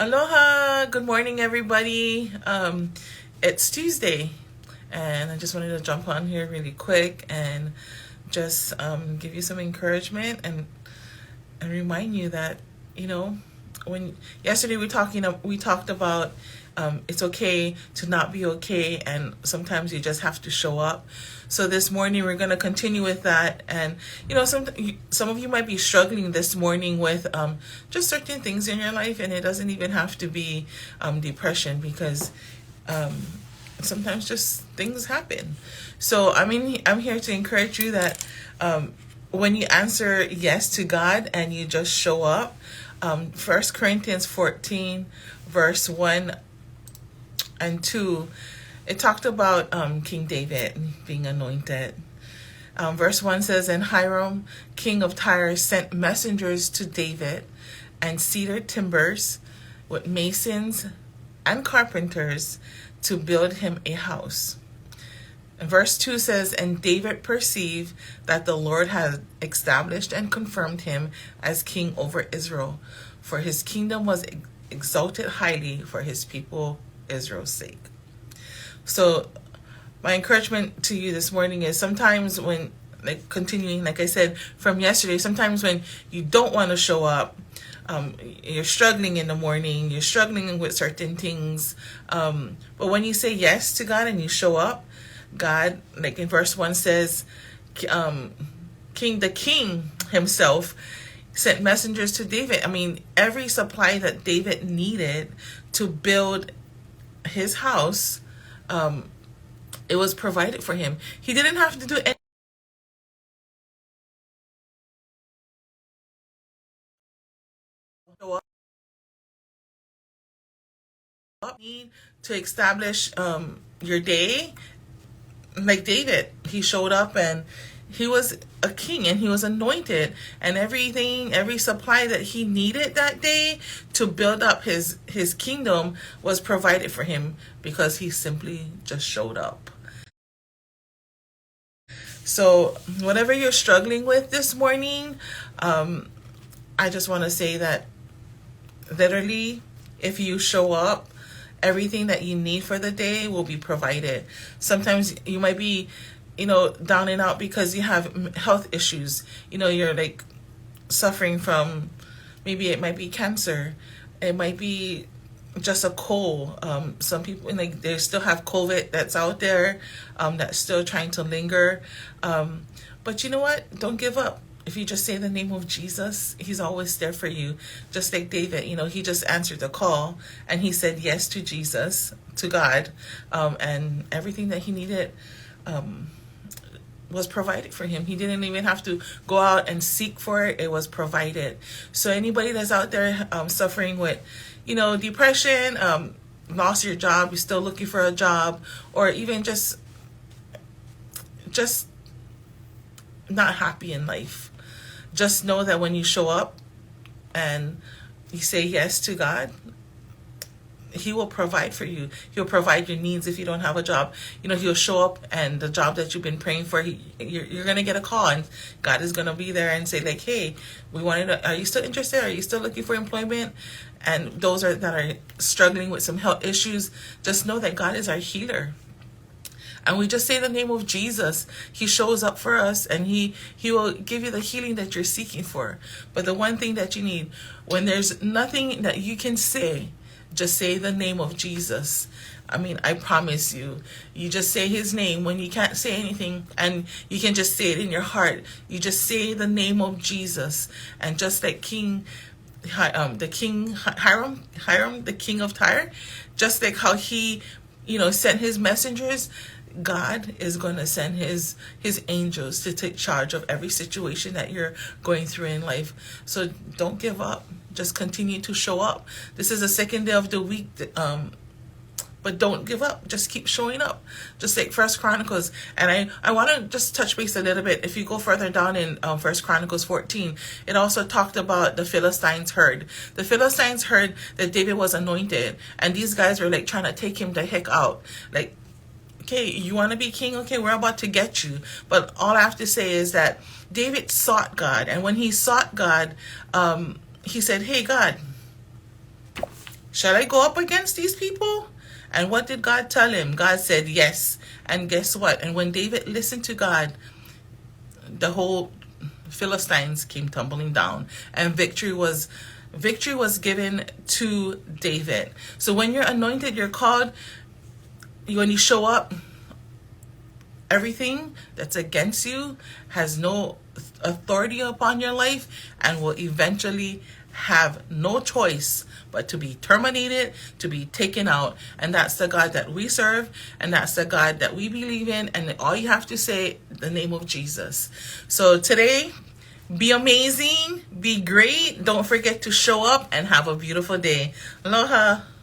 Aloha, good morning everybody. It's Tuesday and I just wanted to jump on here really quick and just give you some encouragement and remind you that, when yesterday we talked about it's okay to not be okay, and sometimes you just have to show up. So this morning we're going to continue with that, and some of you might be struggling this morning with just certain things in your life, and it doesn't even have to be depression, because sometimes just things happen. So I'm here to encourage you that when you answer yes to God and you just show up, 1 Corinthians 14 verse 1 and 2, it talked about King David being anointed. Verse 1 says, "And Hiram, king of Tyre, sent messengers to David and cedar timbers with masons and carpenters to build him a house." And verse 2 says, "And David perceived that the Lord had established and confirmed him as king over Israel, for his kingdom was exalted highly for his people Israel's sake." So my encouragement to you this morning is, sometimes when, continuing, like I said, from yesterday, sometimes when you don't want to show up, you're struggling in the morning, you're struggling with certain things, but when you say yes to God and you show up, God, like in verse 1 says, the king himself sent messengers to David. Every supply that David needed to build his house, it was provided for him. He didn't have to do anything to establish your day. Like David, he showed up and he was a king and he was anointed, and every supply that he needed that day to build up his kingdom was provided for him, because he simply just showed up. So whatever you're struggling with this morning, I just want to say that literally, if you show up, everything that you need for the day will be provided. Sometimes you might be, down and out because you have health issues. You're like suffering from, maybe it might be cancer. It might be just a cold. Some people, they still have COVID that's out there, that's still trying to linger. But you know what? Don't give up. If you just say the name of Jesus, he's always there for you. Just like David, he just answered the call and he said yes to Jesus, to God, and everything that he needed was provided for him. He didn't even have to go out and seek for it. It was provided. So anybody that's out there suffering with, depression, lost your job, you're still looking for a job, or even just not happy in life, just know that when you show up and you say yes to God, he will provide for you. He'll provide your needs. If you don't have a job, he'll show up, and the job that you've been praying for, you're going to get a call, and God is going to be there and say, like, hey, are you still interested? Are you still looking for employment? And those that are struggling with some health issues, just know that God is our healer. And we just say the name of Jesus, he shows up for us, and he will give you the healing that you're seeking for. But the one thing that you need, when there's nothing that you can say, just say the name of Jesus. I promise you, you just say his name when you can't say anything, and you can just say it in your heart. You just say the name of Jesus, and just like Hiram, the king of Tyre, just like how he, sent his messengers, God is going to send his angels to take charge of every situation that you're going through in life. So don't give up. Just continue to show up. This is the second day of the week, but don't give up. Just keep showing up. Just like 1 Chronicles. And I want to just touch base a little bit. If you go further down in 1 Chronicles 14, it also talked about the Philistines heard. The Philistines heard that David was anointed, and these guys were trying to take him the heck out. Okay, you want to be king? Okay, we're about to get you. But all I have to say is that David sought God. And when he sought God, he said, hey, God, Shall I go up against these people? And what did God tell him? God said yes. And guess what? And when David listened to God, the whole Philistines came tumbling down, and victory was given to David. So when you're anointed, you're called, when you show up, everything that's against you has no authority upon your life and will eventually have no choice but to be terminated, to be taken out. And that's the God that we serve, and that's the God that we believe in. And all you have to say, the name of Jesus. So today, be amazing, be great. Don't forget to show up and have a beautiful day. Aloha.